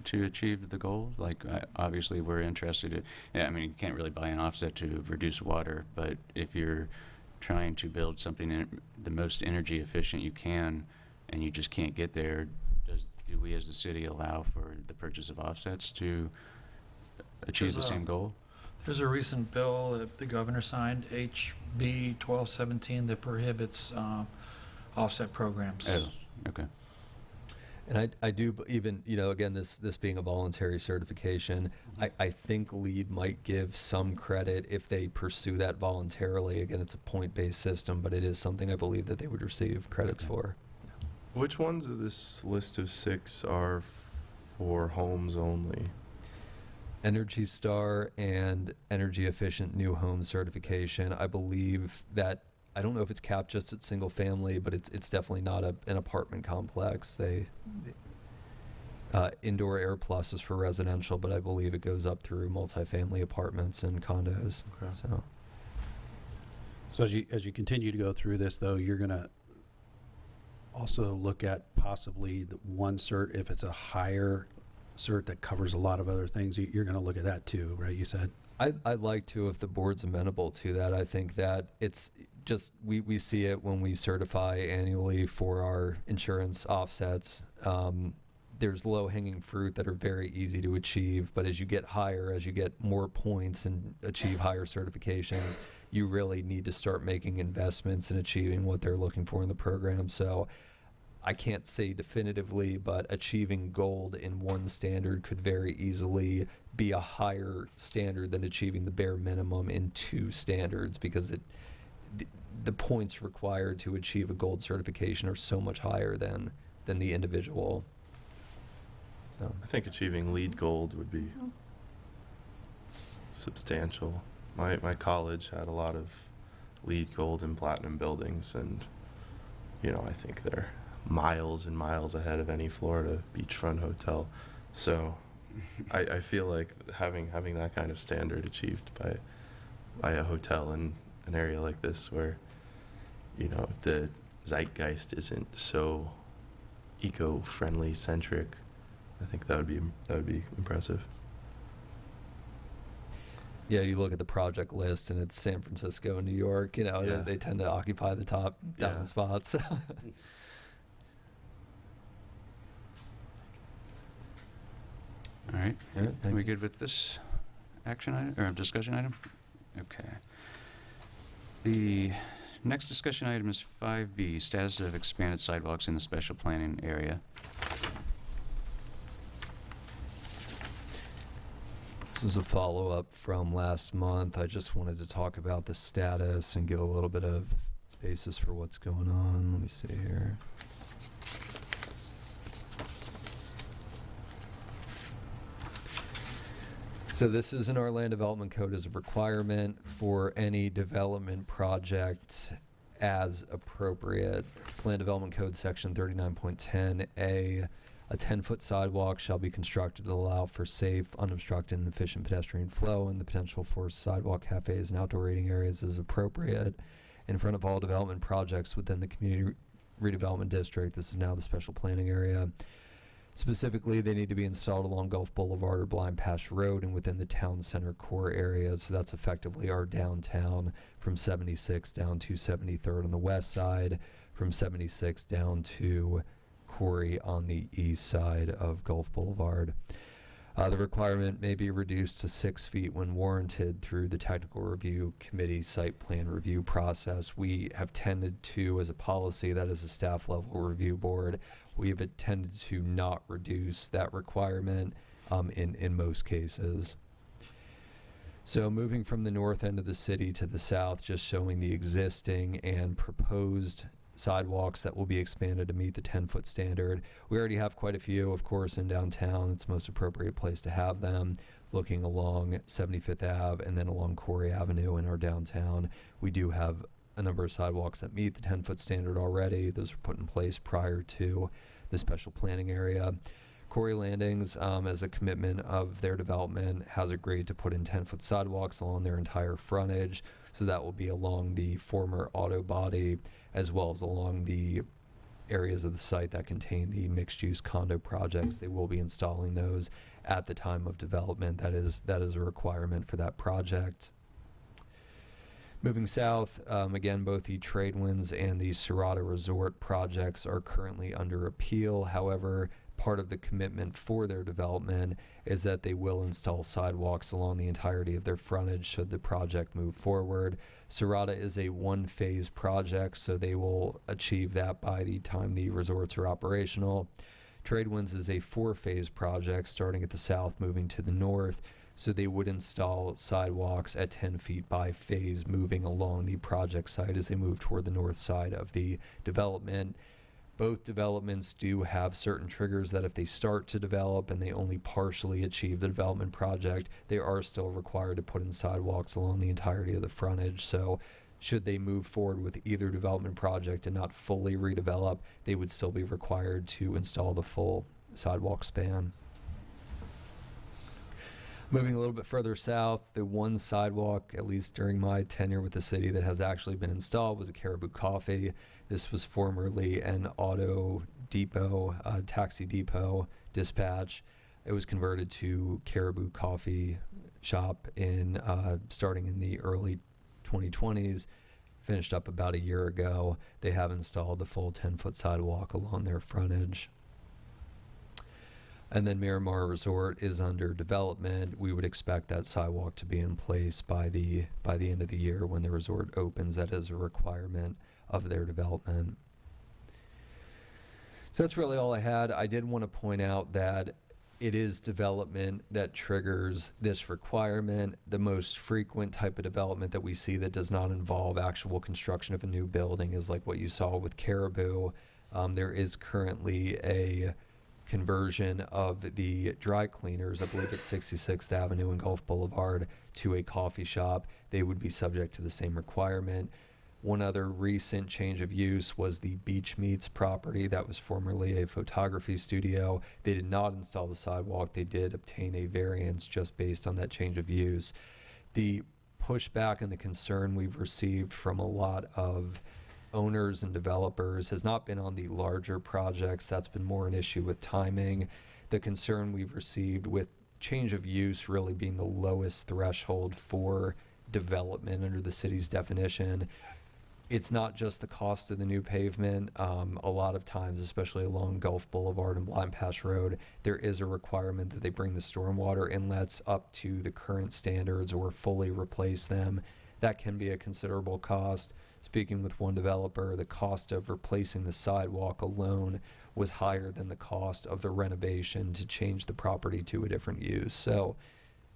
to achieve the goal? Like, obviously, we're interested in, you can't really buy an offset to reduce water, but if you're trying to build something the most energy efficient you can, and you just can't get there, do we as the city allow for the purchase of offsets to achieve the same goal? There's a recent bill that the governor signed, HB B 1217 that prohibits offset programs. Oh, okay. And I do even, again, this being a voluntary certification, I think LEED might give some credit if they pursue that voluntarily. Again, it's a point-based system, but it is something I believe that they would receive credits for. Which ones of this list of 6 are for homes only? Energy Star and energy efficient new home certification. I believe that, I don't know if it's capped just at single family, but it's definitely not an apartment complex. Indoor Air Plus is for residential, but I believe it goes up through multifamily apartments and condos. Okay. So as you continue to go through this, though, you're going to also look at possibly the one cert, if it's a higher cert that covers a lot of other things, you're going to look at that too, right? You said? I'd like to, if the board's amenable to that. I think that it's just, we see it when we certify annually for our insurance offsets. There's low-hanging fruit that are very easy to achieve, but as you get higher, as you get more points and achieve higher certifications, you really need to start making investments in achieving what they're looking for in the program. So I can't say definitively, but achieving gold in one standard could very easily be a higher standard than achieving the bare minimum in 2 standards, because the points required to achieve a gold certification are so much higher than the individual. So I think achieving LEED Gold would be substantial. My college had a lot of LEED Gold and Platinum buildings, and I think they're miles and miles ahead of any Florida beachfront hotel. So I feel like having that kind of standard achieved by a hotel in an area like this, where the zeitgeist isn't so eco-friendly centric, I think that would be impressive. yeah, you look at the project list and it's San Francisco and New York, Yeah. they tend to occupy the top 1,000 Yeah. spots. All right. All right, Are thank we you. good with this action item, or discussion item? Okay. The next discussion item is 5B, status of expanded sidewalks in the special planning area. This is a follow-up from last month. I just wanted to talk about the status and give a little bit of basis for what's going on. Let me see here. So this is in our land development code as a requirement for any development project as appropriate. It's land development code section 39.10A. A 10-foot sidewalk shall be constructed to allow for safe, unobstructed, and efficient pedestrian flow, and the potential for sidewalk cafes and outdoor eating areas is appropriate in front of all development projects within the community redevelopment district. This is now the special planning area. Specifically, they need to be installed along Gulf Boulevard or Blind Patch Road and within the town center core areas. So that's effectively our downtown, from 76 down to 73rd on the west side, from 76 down to Corey on the east side of Gulf Boulevard. The requirement may be reduced to 6 feet when warranted through the technical review committee site plan review process. We have tended to, as a policy, that is a staff level review board, we have tended to not reduce that requirement in most cases. So moving from the north end of the city to the south, just showing the existing and proposed sidewalks that will be expanded to meet the 10-foot standard. We already have quite a few, of course, in downtown. It's the most appropriate place to have them. Looking along 75th Ave and then along Corey Avenue in our downtown, we do have a number of sidewalks that meet the 10-foot standard already. Those were put in place prior to the special planning area. Corey Landings, as a commitment of their development, has agreed to put in 10-foot sidewalks along their entire frontage. So that will be along the former auto body, as well as along the areas of the site that contain the mixed-use condo projects. They will be installing those at the time of development. That is a requirement for that project. Moving south, again, both the Tradewinds and the Serrata Resort projects are currently under appeal. However, part of the commitment for their development is that they will install sidewalks along the entirety of their frontage should the project move forward. Serrata is a one-phase project, so they will achieve that by the time the resorts are operational. Tradewinds is a four-phase project, starting at the south, moving to the north, so they would install sidewalks at 10 feet by phase, moving along the project site as they move toward the north side of the development. Both developments do have certain triggers that if they start to develop and they only partially achieve the development project, they are still required to put in sidewalks along the entirety of the frontage. So should they move forward with either development project and not fully redevelop, they would still be required to install the full sidewalk span. Moving a little bit further south, the one sidewalk, at least during my tenure with the city, that has actually been installed was a Caribou Coffee. This was formerly an auto depot, taxi depot dispatch. It was converted to Caribou Coffee Shop in starting in the early 2020s, finished up about a year ago. They have installed the full 10-foot sidewalk along their frontage. And then Miramar Resort is under development. We would expect that sidewalk to be in place by the end of the year when the resort opens. That is a requirement of their development. So that's really all I had. I did want to point out that it is development that triggers this requirement. The most frequent type of development that we see that does not involve actual construction of a new building is like what you saw with Caribou. There is currently a conversion of the dry cleaners, I believe at 66th Avenue and Gulf Boulevard, to a coffee shop. They would be subject to the same requirement. One other recent change of use was the Beach Meats property that was formerly a photography studio. They did not install the sidewalk. They did obtain a variance just based on that change of use. The pushback and the concern we've received from a lot of owners and developers has not been on the larger projects. That's been more an issue with timing. The concern we've received with change of use really being the lowest threshold for development under the city's definition. It's not just the cost of the new pavement. A lot of times, especially along Gulf Boulevard and Blind Pass Road, there is a requirement that they bring the stormwater inlets up to the current standards or fully replace them. That can be a considerable cost. Speaking with one developer, the cost of replacing the sidewalk alone was higher than the cost of the renovation to change the property to a different use. So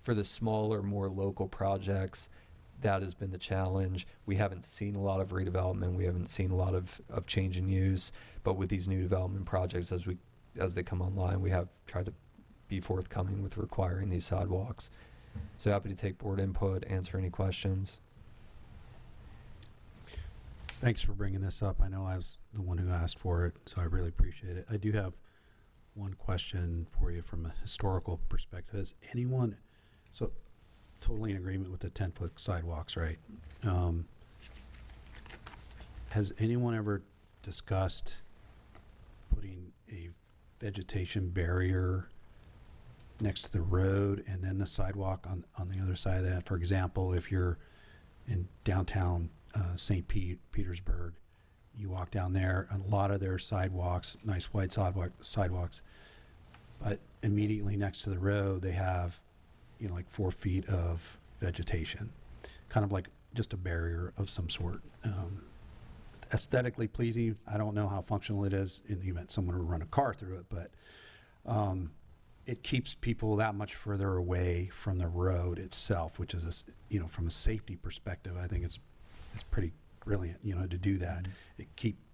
for the smaller, more local projects, that has been the challenge. We haven't seen a lot of redevelopment. We haven't seen a lot of change in use. But with these new development projects, as they come online, we have tried to be forthcoming with requiring these sidewalks. So happy to take board input, answer any questions. Thanks for bringing this up. I know I was the one who asked for it, so I really appreciate it. I do have one question for you from a historical perspective. Has anyone, so totally in agreement with the 10-foot sidewalks, right? Has anyone ever discussed putting a vegetation barrier next to the road and then the sidewalk on the other side of that? For example, if you're in downtown St. Petersburg, you walk down there, and a lot of their sidewalks, nice white sidewalks, but immediately next to the road they have, like 4 feet of vegetation, kind of like just a barrier of some sort. Aesthetically pleasing. I don't know how functional it is in the event someone would run a car through it, but it keeps people that much further away from the road itself, which is from a safety perspective, I think it's pretty brilliant, to do that. It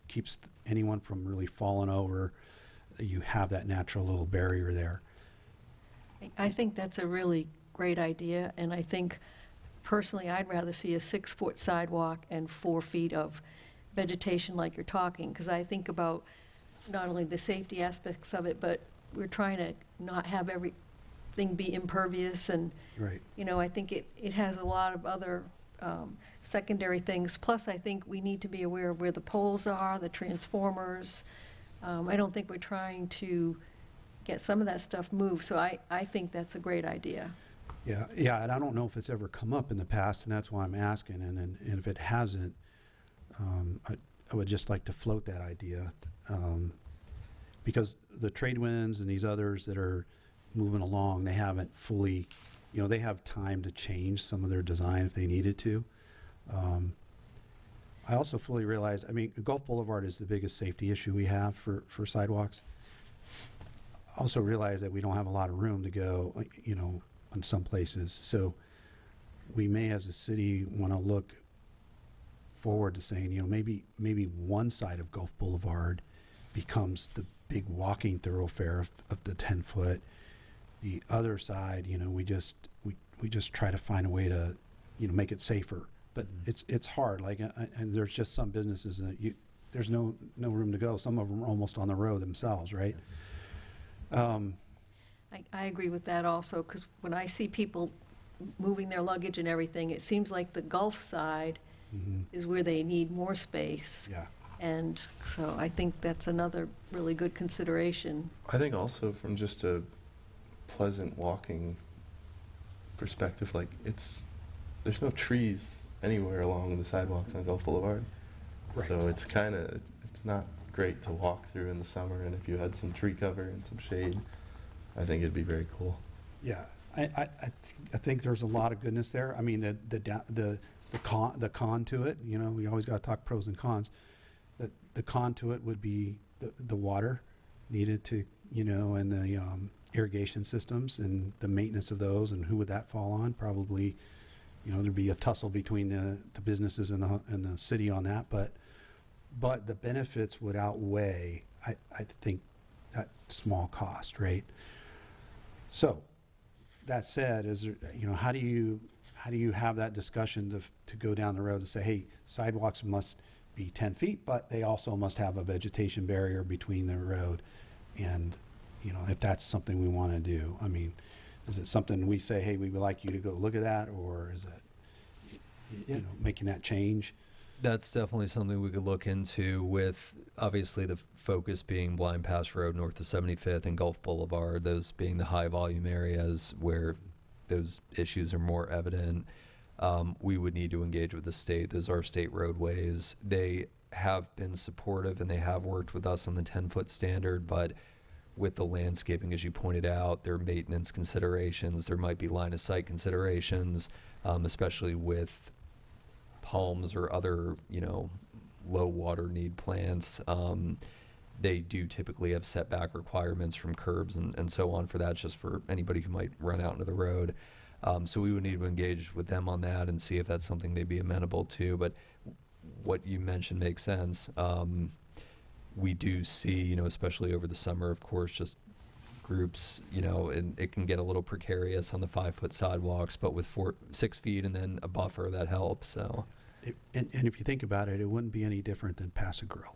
keeps anyone from really falling over. You have that natural little barrier there. I think that's a really great idea, and I think personally I'd rather see a 6-foot sidewalk and 4 feet of vegetation like you're talking, because I think about not only the safety aspects of it, but we're trying to not have everything be impervious, and Right. I think it has a lot of other secondary things. Plus, I think we need to be aware of where the poles are, the transformers. I don't think we're trying to get some of that stuff moved, so I think that's a great idea. Yeah, and I don't know if it's ever come up in the past, and that's why I'm asking. And if it hasn't, I would just like to float that idea. because the trade winds and these others that are moving along, they haven't fully, they have time to change some of their design if they needed to. I also fully realize, Gulf Boulevard is the biggest safety issue we have for sidewalks. Also realize that we don't have a lot of room to go, in some places. So we may, as a city, want to look forward to saying, maybe one side of Gulf Boulevard becomes the big walking thoroughfare of the 10-foot. The other side, we just try to find a way to, make it safer. But it's hard. And there's just some businesses that there's no room to go. Some of them are almost on the road themselves, right? I agree with that also, because when I see people moving their luggage and everything, it seems like the Gulf side is where they need more space. Yeah. And so I think that's another really good consideration. I think also from just a pleasant walking perspective, there's no trees anywhere along the sidewalks on Gulf Boulevard. Right. So it's not great to walk through in the summer, and if you had some tree cover and some shade, I think it'd be very cool. Yeah, I think there's a lot of goodness there. The con to it, we always got to talk pros and cons. The con to it would be the water needed to, and the irrigation systems and the maintenance of those, and who would that fall on? Probably, there'd be a tussle between the businesses and the city on that, but the benefits would outweigh, I think, that small cost, right? So, that said, how do you have that discussion to go down the road to say, hey, sidewalks must be 10 feet, but they also must have a vegetation barrier between the road, and if that's something we want to do. Is it something we say, hey, we would like you to go look at that, or is it making that change? That's definitely something we could look into, with obviously the focus being Blind Pass Road north of 75th and Gulf Boulevard, those being the high volume areas where those issues are more evident. We would need to engage with the state. Those are state roadways. They have been supportive and they have worked with us on the 10-foot standard, but with the landscaping, as you pointed out, there are maintenance considerations. There might be line of sight considerations, especially with palms or other, low water need plants. They do typically have setback requirements from curbs and so on for that, just for anybody who might run out into the road. So we would need to engage with them on that and see if that's something they'd be amenable to. But what you mentioned makes sense. We do see, especially over the summer, of course, just groups, and it can get a little precarious on the 5-foot sidewalks, but with 6 feet and then a buffer, that helps. So, and if you think about it, it wouldn't be any different than Paso Grill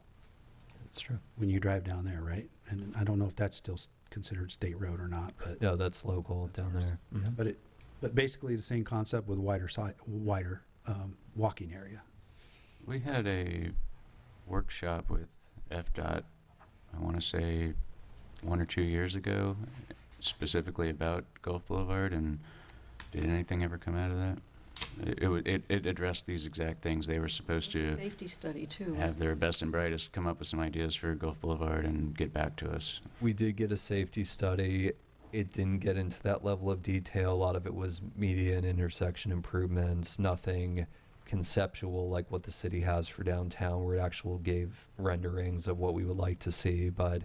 that's true. when you drive down there, right? And I don't know if that's still considered state road or not, but No, that's local down there. Mhm. but basically the same concept with wider walking area. We had a workshop with FDOT, I want to say 1 or 2 years ago, specifically about Gulf Boulevard, and did anything ever come out of that? It addressed these exact things. They were supposed It's a to safety study, too. have their best and brightest come up with some ideas for Gulf Boulevard and get back to us. We did get a safety study. It didn't get into that level of detail. A lot of it was median intersection improvements, nothing conceptual like what the city has for downtown, where it actually gave renderings of what we would like to see. But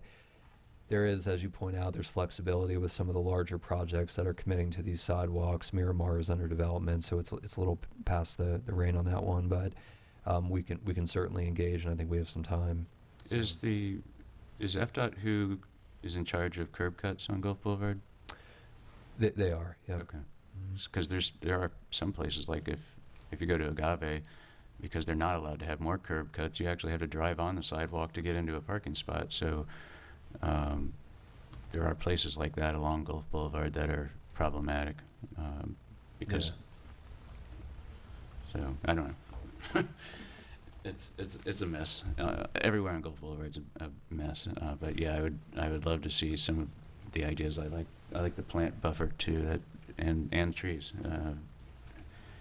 there is, as you point out, there's flexibility with some of the larger projects that are committing to these sidewalks. Miramar is under development, so it's a little past the rein on that one. But we can certainly engage, and I think we have some time. So. Is FDOT who is in charge of curb cuts on Gulf Boulevard? They are, yeah. Okay. Because there are some places, like if you go to Agave, because they're not allowed to have more curb cuts, you actually have to drive on the sidewalk to get into a parking spot. So there are places like that along Gulf Boulevard that are problematic because. Yeah. So I don't know. It's a mess. Everywhere on Gulf Boulevard's a mess. But yeah, I would love to see some of the ideas. I like the plant buffer too, and trees.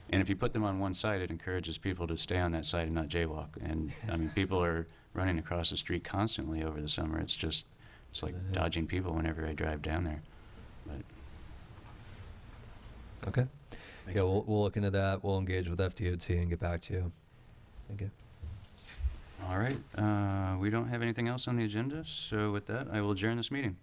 And if you put them on one side, it encourages people to stay on that side and not jaywalk. And I mean, people are running across the street constantly over the summer. It's just It's like Yeah. dodging people whenever I drive down there. But Okay. Thanks, Yeah, we'll look into that. We'll engage with FDOT and get back to you. Thank you. all right, we don't have anything else on the agenda, so with that, I will adjourn this meeting.